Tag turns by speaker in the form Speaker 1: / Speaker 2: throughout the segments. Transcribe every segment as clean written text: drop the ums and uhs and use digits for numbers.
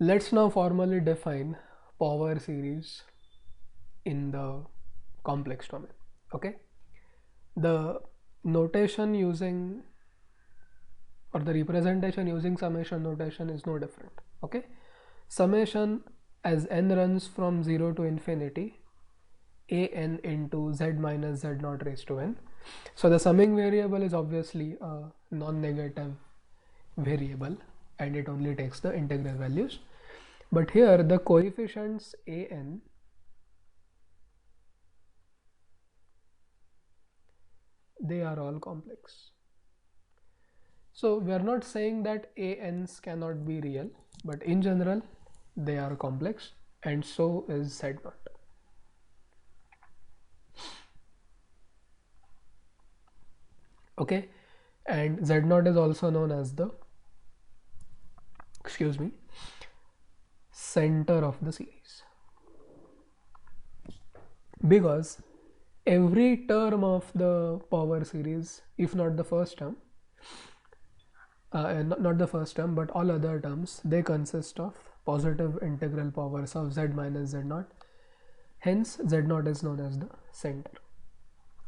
Speaker 1: Let's now formally define power series in the complex domain. Okay, the notation using, or the representation using summation notation is no different. Okay, summation as n runs from 0 to infinity, a n into z minus z naught raised to n. So the summing variable is obviously a non-negative variable and it only takes the integral values. But here the coefficients a n, they are all complex. So we are not saying that a n's cannot be real, but in general they are complex, and so is z naught. Okay, and z naught is also known as the, center of the series, because every term of the power series, if not the first term, and not the first term but all other terms, they consist of positive integral powers of z minus z naught. Hence z naught is known as the center.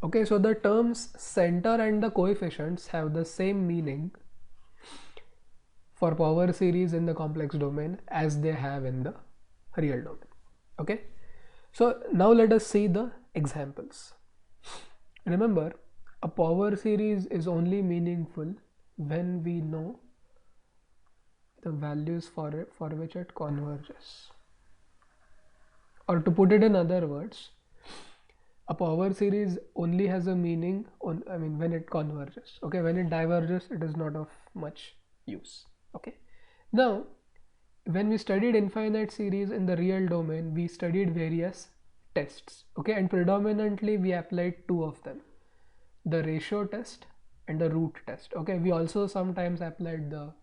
Speaker 1: Okay, so the terms center and the coefficients have the same meaning for power series in the complex domain as they have in the real domain. Okay, so now let us see the examples. Remember, a power series is only meaningful when we know the values for which it converges. Or to put it in other words, a power series only has a meaning when it converges. Okay, when it diverges, it is not of much use. Okay, now when we studied infinite series in the real domain, we studied various tests. Okay, and predominantly we applied two of them, the ratio test and the root test. Okay, we also sometimes applied the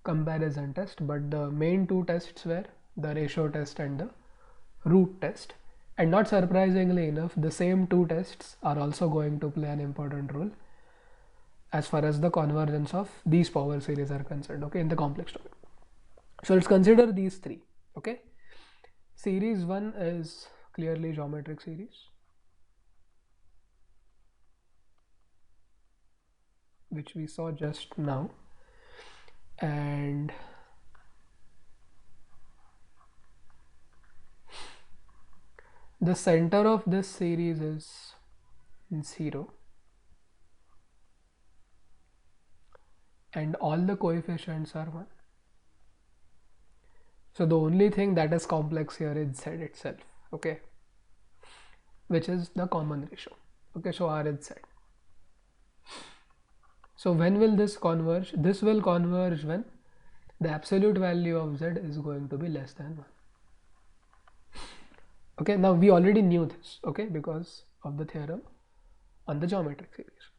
Speaker 1: comparison test, but the main two tests were the ratio test and the root test. And not surprisingly enough, the same two tests are also going to play an important role as far as the convergence of these power series are concerned, okay, in the complex domain. So let's consider these three. Okay, series 1 is clearly geometric series, which we saw just now, and the center of this series is 0 and all the coefficients are 1. So the only thing that is complex here is z itself, okay, which is the common ratio. Okay, so r is z. So when will this converge? This will converge when the absolute value of z is going to be less than 1. Okay, now we already knew this, okay, because of the theorem on the geometric series.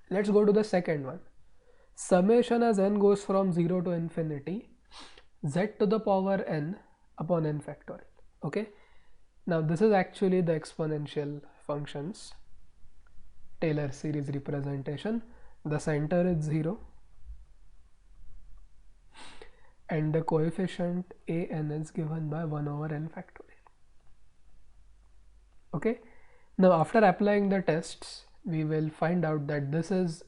Speaker 1: Let's go to the second one. Summation as n goes from 0 to infinity, z to the power n upon n factorial. Okay, now this is actually the exponential functions Taylor series representation. The center is 0 and the coefficient a n is given by 1 over n factorial. Okay, now after applying the tests, we will find out that this is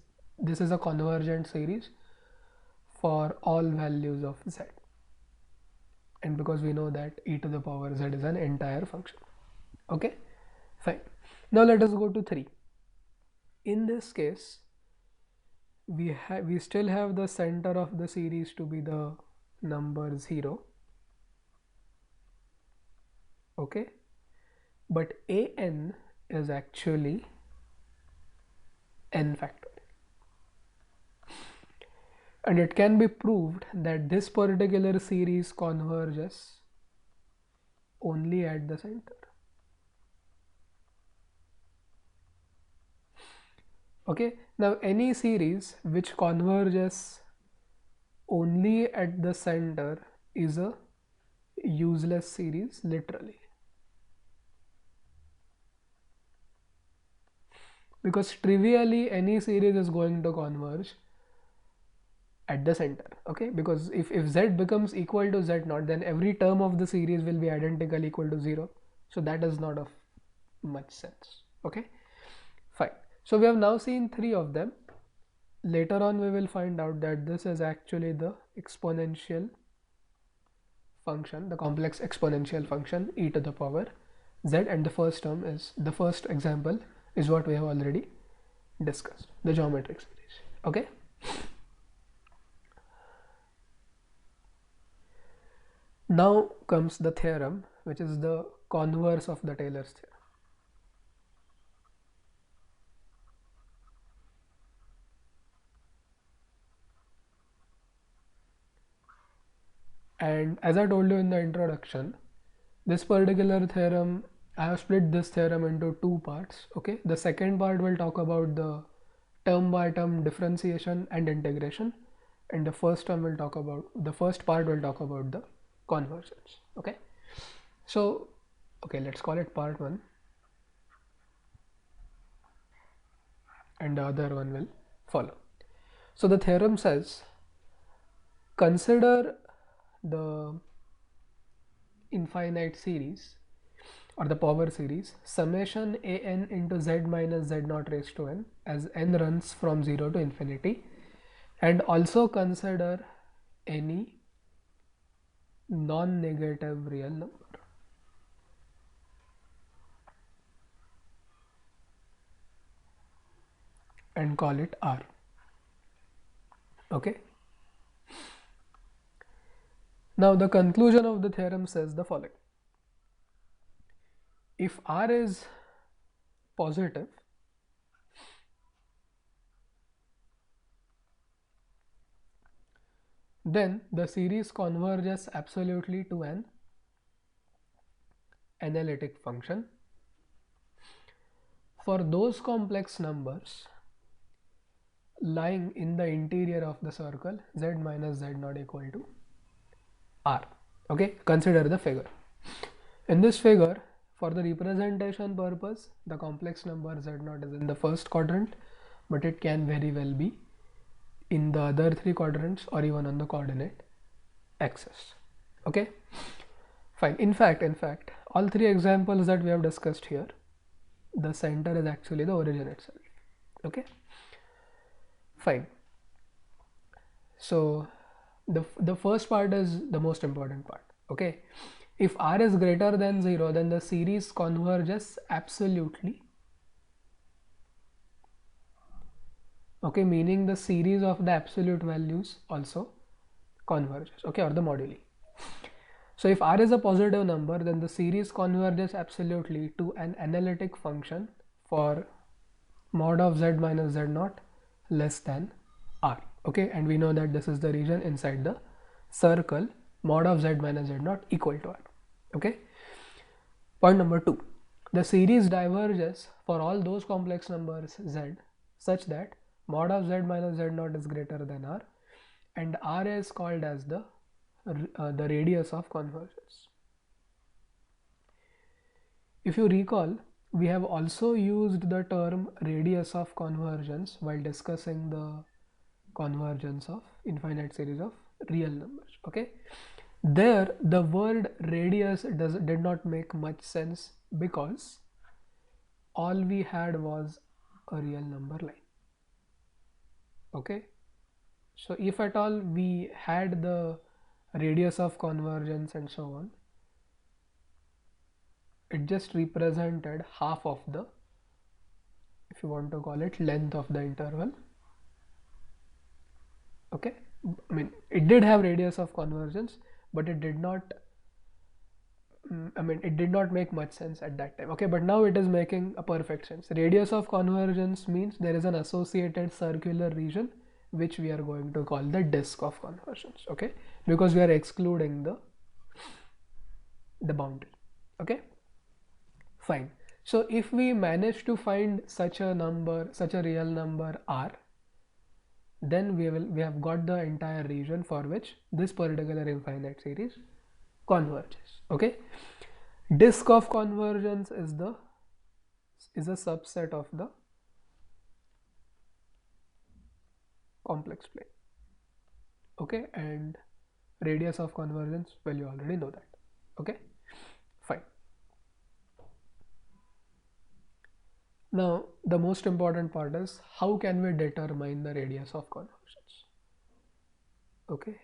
Speaker 1: a convergent series for all values of z, and because we know that e to the power z is an entire function. Okay, fine. Now let us go to 3. In this case, we still have the center of the series to be the number 0. Okay, but a n is actually n factorial, and it can be proved that this particular series converges only at the center. Okay, now any series which converges only at the center is a useless series, literally, because trivially any series is going to converge at the center. Okay, because if z becomes equal to z naught, then every term of the series will be identical equal to 0. So that is not of much sense. Okay, fine. So we have now seen 3 of them. Later on we will find out that this is actually the exponential function, the complex exponential function e to the power z, and the first term is, the first example is what we have already discussed, the geometric series. Okay, now comes the theorem, which is the converse of the Taylor's theorem. And as I told you in the introduction, this particular theorem, I have split this theorem into 2 parts. Okay, the second part will talk about the term by term differentiation and integration, and the first part will talk about the convergence. Okay, so okay, let's call it part 1, and the other one will follow. So the theorem says, consider the infinite series or the power series summation an into z minus z naught raised to n as n runs from 0 to infinity, and also consider any non-negative real number. And call it R. Okay. Now the conclusion of the theorem says the following. If R is positive, then the series converges absolutely to an analytic function for those complex numbers lying in the interior of the circle z minus z naught equal to R. Okay, consider the figure. In this figure, for the representation purpose, the complex number z naught is in the first quadrant, but it can very well be in the other 3 quadrants or even on the coordinate axis. Okay, fine. In fact, all 3 examples that we have discussed here, the center is actually the origin itself. Okay, fine. So the first part is the most important part. Okay, if R is greater than 0, then the series converges absolutely. Okay, meaning the series of the absolute values also converges. Okay, or the moduli. So if R is a positive number, then the series converges absolutely to an analytic function for mod of z minus z naught less than R. Okay, and we know that this is the region inside the circle mod of z minus z naught equal to R. Okay, point number 2, the series diverges for all those complex numbers z such that mod of z minus z naught is greater than R, and R is called as the radius of convergence. If you recall, we have also used the term radius of convergence while discussing the convergence of infinite series of real numbers. Okay, there the word radius did not make much sense because all we had was a real number line. Okay, so if at all we had the radius of convergence and so on, it just represented half of the, if you want to call it, length of the interval. Okay, I mean, it did have radius of convergence, but it did not, it did not make much sense at that time. Okay, but now it is making a perfect sense. Radius of convergence means there is an associated circular region which we are going to call the disk of convergence. Okay, because we are excluding the boundary. Okay, fine. So if we manage to find such a number, such a real number R, then we have got the entire region for which this particular infinite series converges. Okay, disk of convergence is a subset of the complex plane. Okay, and radius of convergence, well, you already know that. Okay, fine. Now the most important part is how can we determine the radius of convergence. Okay,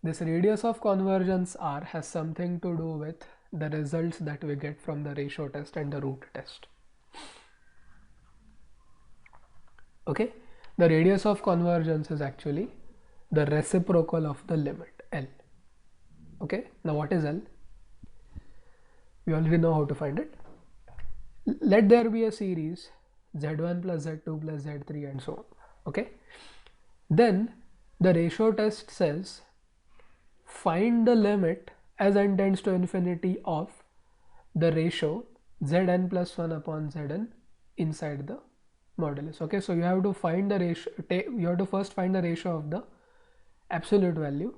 Speaker 1: this radius of convergence R has something to do with the results that we get from the ratio test and the root test. Okay, the radius of convergence is actually the reciprocal of the limit L. Okay, now what is L? We already know how to find it. Let there be a series z1 plus z2 plus z3 and so on. Okay, then the ratio test says find the limit as n tends to infinity of the ratio zn plus 1 upon zn inside the modulus. Okay, so you have to find the ratio, you have to first find the ratio of the absolute value.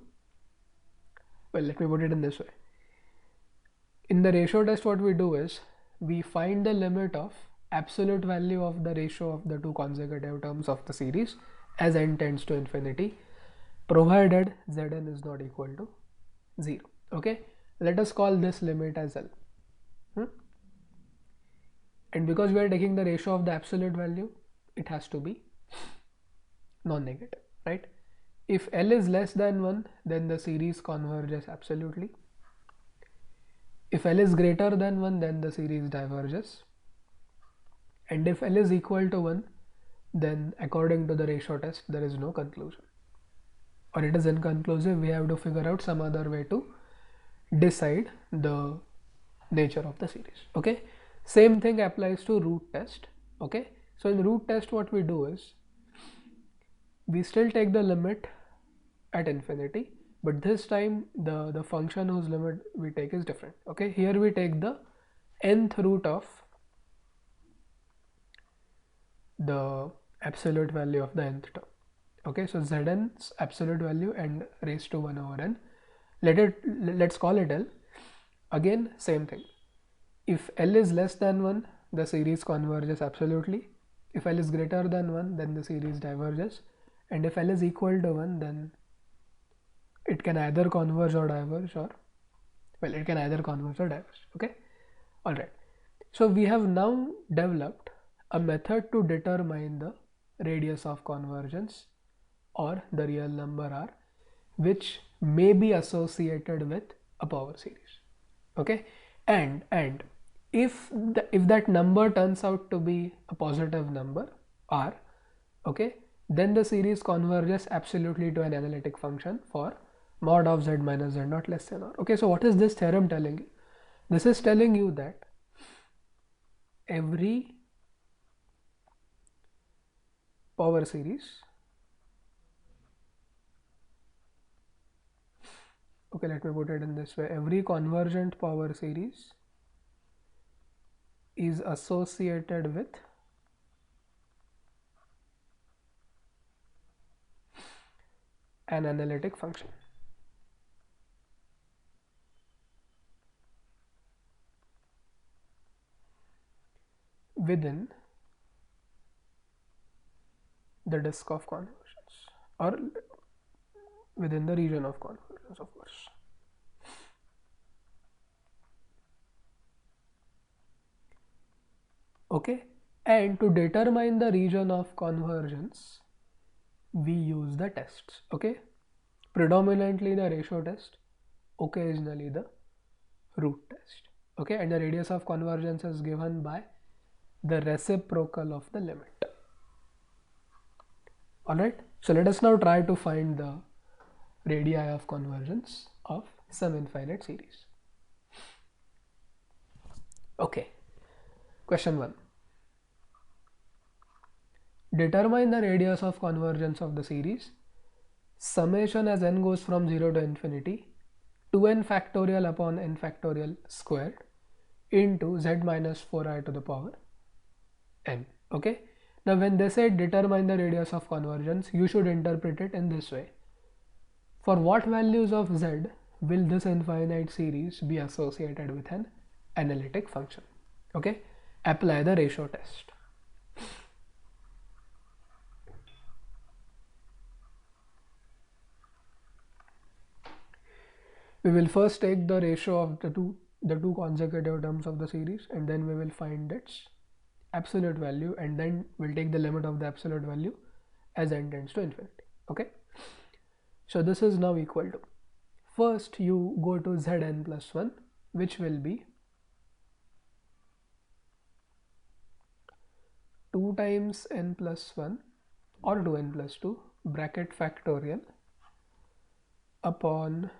Speaker 1: Well, let me put it in this way. In the ratio test, what we do is we find the limit of absolute value of the ratio of the two consecutive terms of the series as n tends to infinity, provided zn is not equal to 0. Okay, let us call this limit as L. And because we are taking the ratio of the absolute value, it has to be non-negative, right? If L is less than 1, then the series converges absolutely. If L is greater than 1, then the series diverges. And if L is equal to 1, then according to the ratio test, there is no conclusion. Or it is inconclusive, we have to figure out some other way to decide the nature of the series. Okay, same thing applies to root test. Okay, so in root test, what we do is we still take the limit at infinity, but this time the function whose limit we take is different. Okay, here we take the nth root of the absolute value of the nth term. Okay, so zn's absolute value and raised to 1 over n. Let's call it L. Again, same thing. If L is less than 1, the series converges absolutely. If L is greater than 1, then the series diverges. And if L is equal to 1, then it can either converge or diverge, or well, it can either converge or diverge. Okay, all right. So we have now developed a method to determine the radius of convergence or the real number R, which may be associated with a power series. Okay, and if that number turns out to be a positive number R, okay, then the series converges absolutely to an analytic function for mod of z minus z naught less than R. Okay, so what is this theorem telling you? This is telling you that every power series, okay, let me put it in this way, every convergent power series is associated with an analytic function. Within the disk of convergence, or within the region of convergence, of course. Okay, and to determine the region of convergence, we use the tests. Okay, predominantly the ratio test, occasionally the root test. Okay, and the radius of convergence is given by the reciprocal of the limit. Alright, so let us now try to find the radii of convergence of some infinite series. Okay, question 1. Determine the radius of convergence of the series summation as n goes from 0 to infinity 2n factorial upon n factorial squared into z minus 4i to the power n. Okay, now when they say determine the radius of convergence, you should interpret it in this way. For what values of z will this infinite series be associated with an analytic function? Okay, apply the ratio test. We will first take the ratio of the two consecutive terms of the series, and then we will find its absolute value, and then we'll take the limit of the absolute value as n tends to infinity. Okay, so this is now equal to, first you go to Zn plus 1, which will be 2 times n plus 1 or 2n plus 2 bracket factorial upon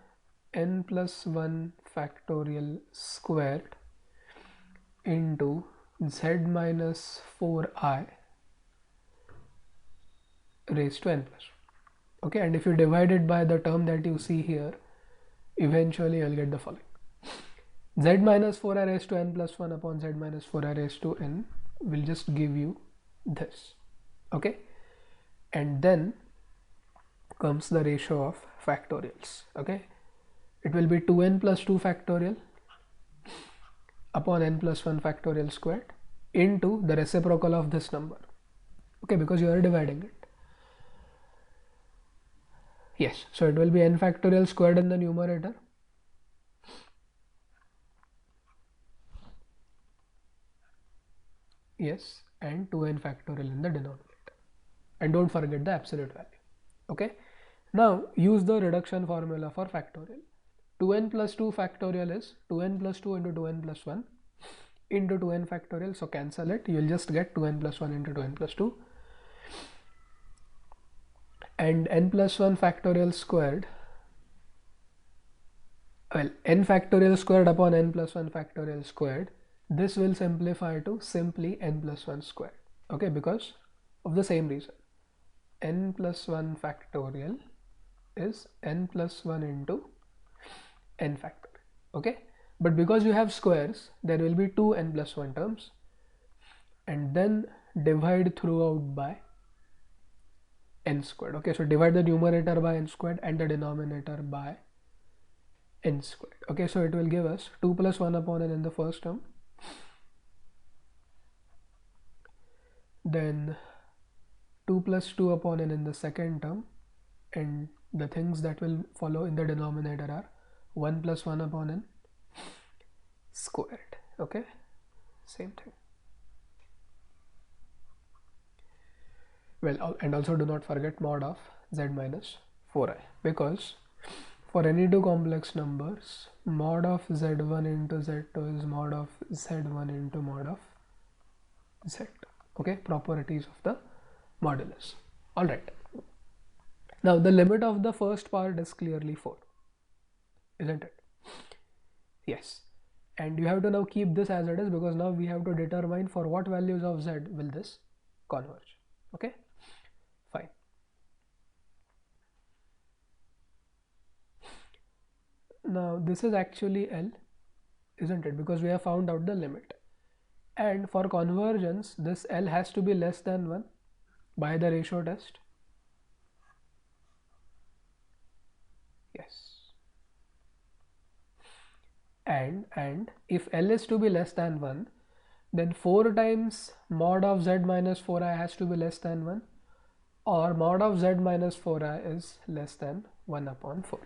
Speaker 1: n plus 1 factorial squared into z minus 4I raised to n plus 1. Okay, and if you divide it by the term that you see here, eventually you'll get the following. Z minus 4I raised to n plus 1 upon z minus 4I raised to n will just give you this. Okay, and then comes the ratio of factorials. Okay, it will be 2n plus 2 factorial upon n plus 1 factorial squared into the reciprocal of this number. Okay, because you are dividing it. Yes, so it will be n factorial squared in the numerator yes, and 2n factorial in the denominator, and don't forget the absolute value. Okay, now use the reduction formula for factorial. 2n plus 2 factorial is 2n plus 2 into 2n plus 1 into 2n factorial, so cancel it, you will just get 2n plus 1 into 2n plus 2, and n plus 1 factorial squared, well, n factorial squared upon n plus 1 factorial squared, this will simplify to simply n plus 1 squared. Okay, because of the same reason, n plus 1 factorial is n plus 1 into n factorial. Okay, but because you have squares, there will be two n plus 1 terms, and then divide throughout by n squared. Okay, so divide the numerator by n squared and the denominator by n squared. Okay, so it will give us 2 plus 1 upon n in the first term, then 2 plus 2 upon n in the second term, and the things that will follow in the denominator are 1 plus 1 upon n squared. Okay, same thing. Well, and also do not forget mod of z minus 4I, because for any two complex numbers, mod of z1 into z2 is mod of z1 into mod of z2. Okay, properties of the modulus. All right, now the limit of the first part is clearly 4, isn't it? Yes, and you have to now keep this as it is, because now we have to determine for what values of z will this converge. Okay, fine. Now this is actually L, isn't it? Because we have found out the limit, and for convergence this L has to be less than 1 by the ratio test. Yes, and if L is to be less than 1, then 4 times mod of z minus 4I has to be less than 1, or mod of z minus 4I is less than 1 upon 4.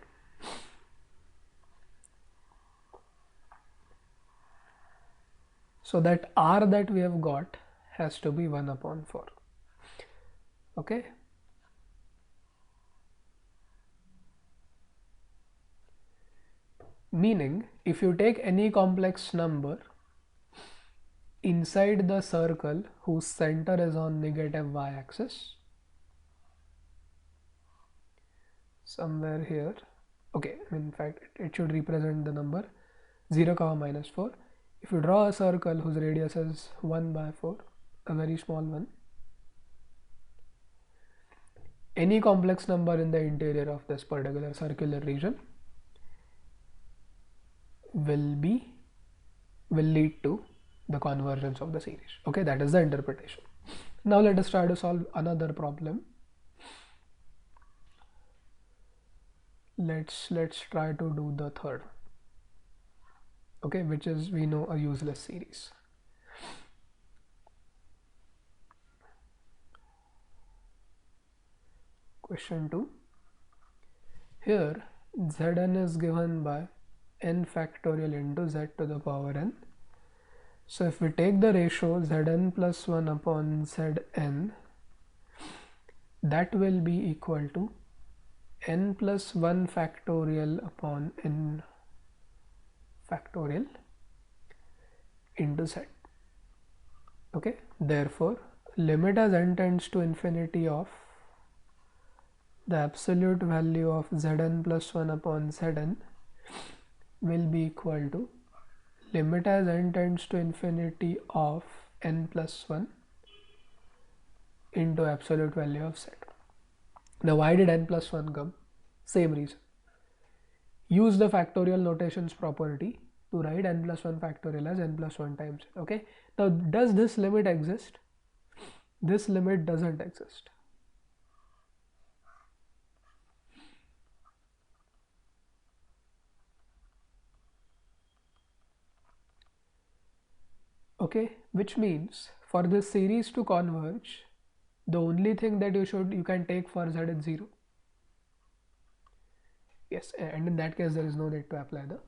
Speaker 1: So that R that we have got has to be 1 upon 4. Okay, meaning if you take any complex number inside the circle whose center is on negative y-axis, somewhere here, okay, in fact it should represent the number 0, minus 4. If you draw a circle whose radius is 1 by 4, a very small one, any complex number in the interior of this particular circular region will lead to the convergence of the series. Okay, that is the interpretation. Now let us try to solve another problem. Let's try to do the third. Okay, which is, we know, a useless series. Question 2. Here Zn is given by n factorial into z to the power n. So if we take the ratio Zn plus 1 upon Zn, that will be equal to n plus 1 factorial upon n factorial into z. Okay, therefore limit as n tends to infinity of the absolute value of Zn plus 1 upon Zn will be equal to limit as n tends to infinity of n plus 1 into absolute value of z. Now why did n plus 1 come? Same reason. Use the factorial notations property to write n plus 1 factorial as n plus 1 times n. Okay. Now does this limit exist? This limit doesn't exist. Okay, which means for this series to converge, the only thing that you can take for z is 0. Yes, and in that case there is no need to apply the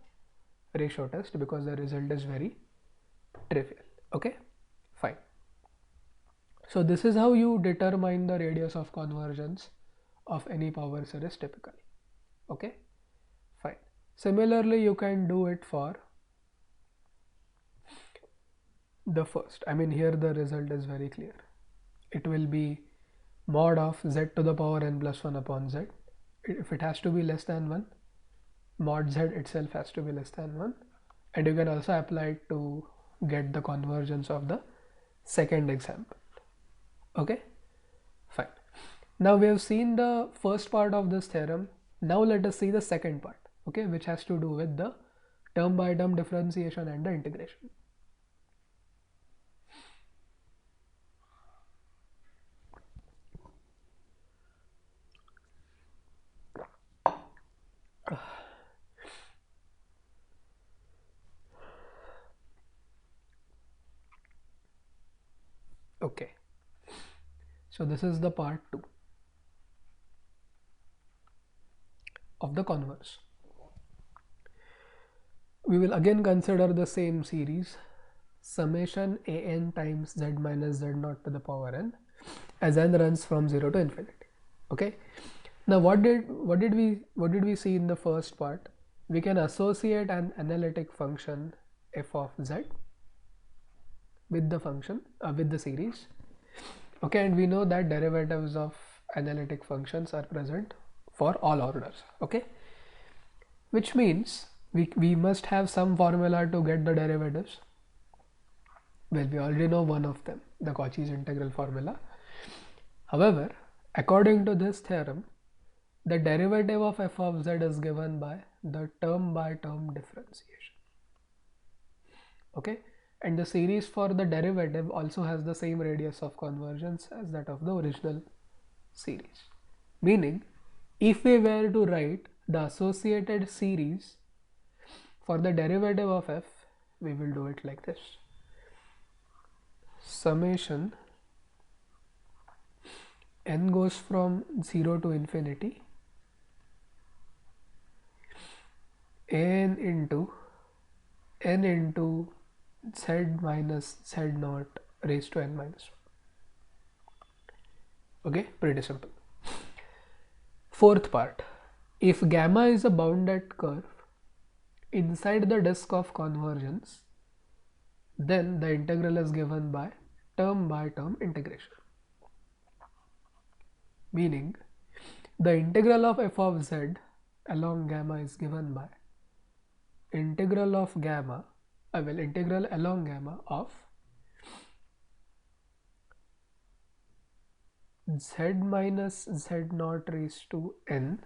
Speaker 1: ratio test because the result is very trivial. Okay, fine. So this is how you determine the radius of convergence of any power series typically. Okay, fine. Similarly, you can do it for the first. I mean, here the result is very clear. It will be mod of z to the power n plus 1 upon z. If it has to be less than 1, mod z itself has to be less than 1, and you can also apply it to get the convergence of the second example. Okay, fine. Now we have seen the first part of this theorem. Now let us see the second part, okay, which has to do with the term by term differentiation and the integration. Okay, so this is the part 2 of the converse. We will again consider the same series summation an times z minus z naught to the power n as n runs from 0 to infinity. Okay, now what did we see in the first part? We can associate an analytic function f of z with the function with the series. Okay, and we know that derivatives of analytic functions are present for all orders. Okay, which means we must have some formula to get the derivatives. Well, we already know one of them, the Cauchy's integral formula. However, according to this theorem, the derivative of f of z is given by the term by term differentiation. Okay, and the series for the derivative also has the same radius of convergence as that of the original series. Meaning, if we were to write the associated series for the derivative of f, we will do it like this. Summation n goes from 0 to infinity n into z minus z naught raised to n minus 1. Okay, pretty simple. Fourth part, if gamma is a bounded curve inside the disk of convergence, then the integral is given by term integration. Meaning, the integral of f of z along gamma is given by integral of gamma, integral along gamma of z minus z naught raised to n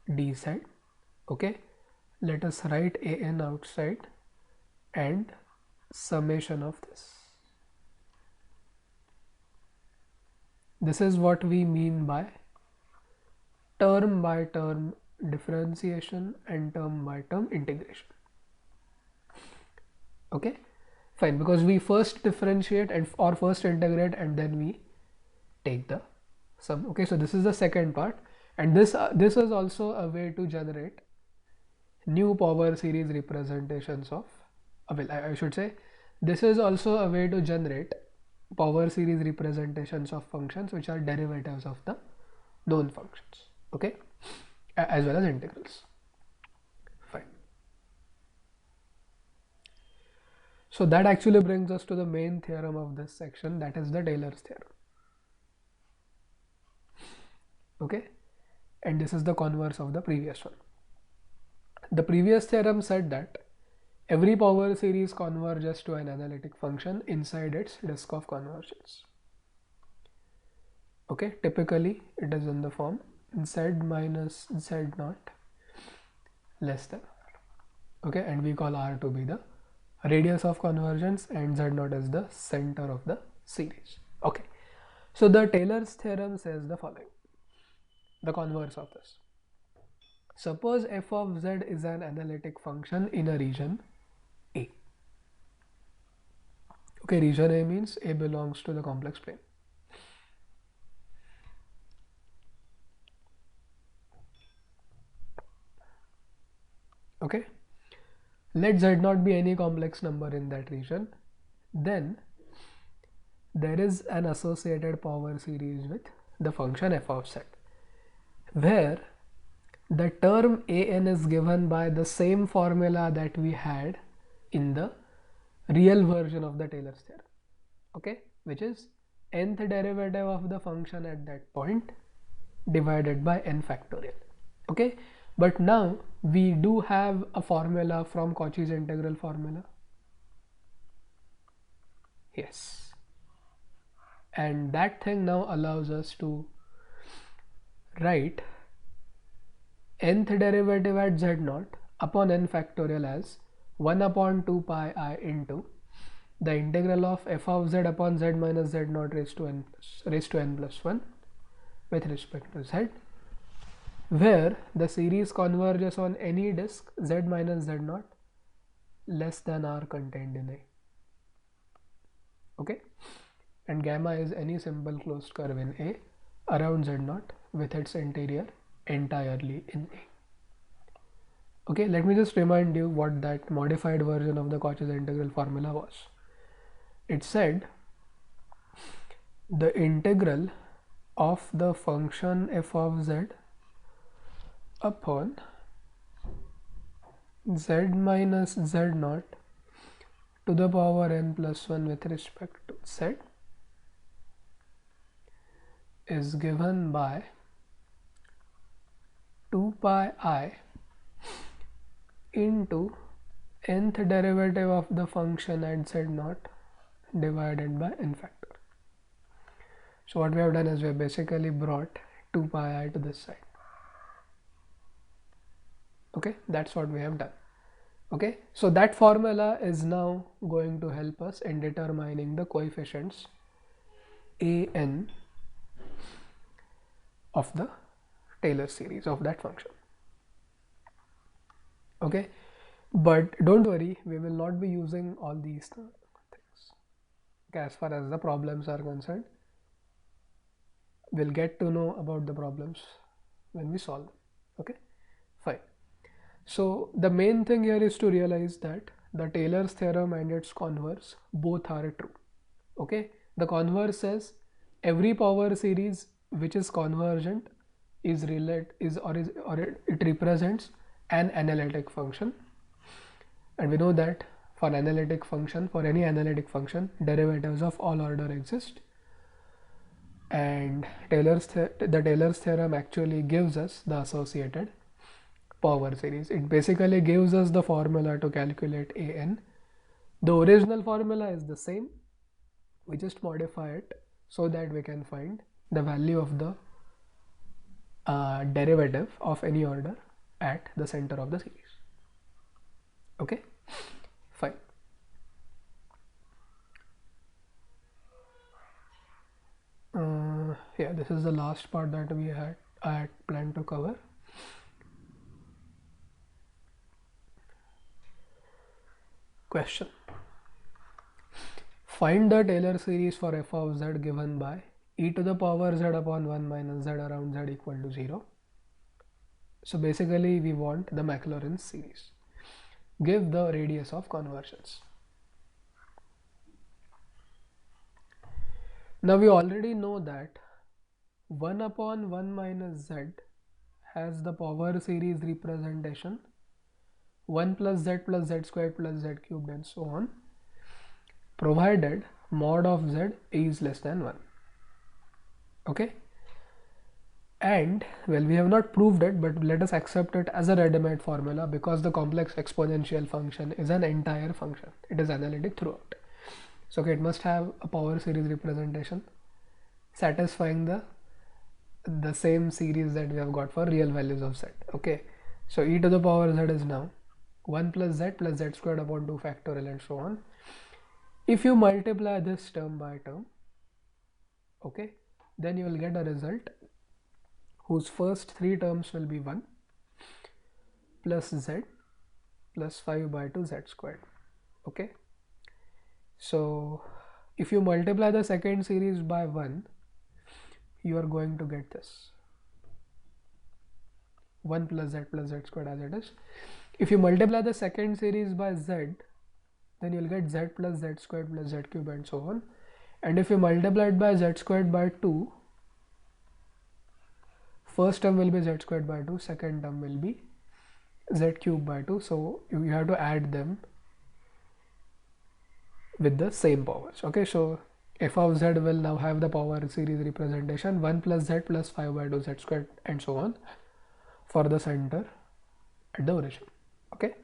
Speaker 1: dz. Okay, let us write an outside and summation of this. This is what we mean by term differentiation and term by term integration. Okay, fine, because we first differentiate or first integrate and then we take the sum. Okay, so this is the second part, And this is also a way to generate new power series representations of, well, I should say, this is also a way to generate power series representations of functions which are derivatives of the known functions, okay, as well as integrals. Fine. So that actually brings us to the main theorem of this section, that is the Taylor's theorem. Okay, and this is the converse of the previous one. The previous theorem said that every power series converges to an analytic function inside its disk of convergence. Okay, typically it is in the form z minus z naught less than r. Okay, and we call r to be the radius of convergence and z naught is the center of the series. Okay, so the Taylor's theorem says the following, the converse of this. Suppose f of z is an analytic function in a region A. Okay, region A means A belongs to the complex plane. Okay, let z not be any complex number in that region. Then there is an associated power series with the function f of z, where the term an is given by the same formula that we had in the real version of the Taylor's theorem, okay, which is nth derivative of the function at that point divided by n factorial. Okay, but now we do have a formula from Cauchy's integral formula. Yes, and that thing now allows us to write nth derivative at z naught upon n factorial as 1 upon 2 pi I into the integral of f of z upon z minus z naught raised to n plus 1 with respect to z, where the series converges on any disk z minus z naught less than r contained in A. Okay, and gamma is any simple closed curve in A around z naught with its interior entirely in A. Okay, let me just remind you what that modified version of the Cauchy's integral formula was. It said the integral of the function f of z upon z minus z naught to the power n plus 1 with respect to z is given by 2 pi I into nth derivative of the function at z naught divided by n factor. So what we have done is we have basically brought 2 pi I to this side. Okay, that's what we have done. Okay, so that formula is now going to help us in determining the coefficients an of the Taylor series of that function. Okay, but don't worry, we will not be using all these things. Okay, as far as the problems are concerned, we'll get to know about the problems when we solve them. Okay, fine. So the main thing here is to realize that the Taylor's theorem and its converse both are true. Okay, the converse says every power series which is convergent it represents an analytic function, and we know that for any analytic function derivatives of all order exist, and the Taylor's theorem actually gives us the associated power series. It basically gives us the formula to calculate an. The original formula is the same, we just modify it so that we can find the value of the derivative of any order at the center of the series. Okay, fine. Yeah, this is the last part that I had planned to cover. Question: find the Taylor series for f of z given by e to the power z upon 1 minus z around z equal to 0 So basically we want the Maclaurin series. Give the radius of convergence. Now we already know that 1 upon 1 minus z has the power series representation 1 plus z squared plus z cubed and so on, provided mod of z is less than 1. Okay, and well, we have not proved it, but let us accept it as a ready-made formula because the complex exponential function is an entire function. It is analytic throughout. So okay, it must have a power series representation satisfying the same series that we have got for real values of z. Okay, so e to the power z is now 1 plus z squared upon 2 factorial and so on. If you multiply this term by term, okay, then you will get a result whose first three terms will be 1 plus z plus 5 by 2 z squared. Okay, so if you multiply the second series by 1, you are going to get this 1 plus z squared as it is. If you multiply the second series by z, then you'll get z plus z squared plus z cubed and so on. And if you multiply it by z squared by 2, first term will be z squared by 2, second term will be z cubed by 2. So you have to add them with the same powers. Okay, so f of z will now have the power series representation 1 plus z plus 5 by 2 z squared and so on for the center at the origin. Okay,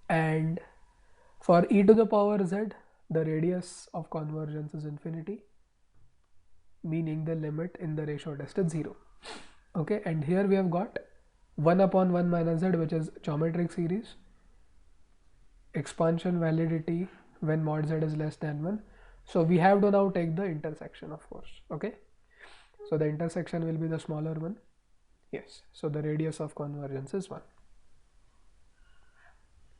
Speaker 1: and for e to the power z, the radius of convergence is infinity, meaning the limit in the ratio test is 0. Okay, and here we have got 1 upon 1 minus z, which is geometric series, expansion validity when mod z is less than 1. So we have to now take the intersection, of course. Okay, so the intersection will be the smaller one. Yes, so the radius of convergence is 1.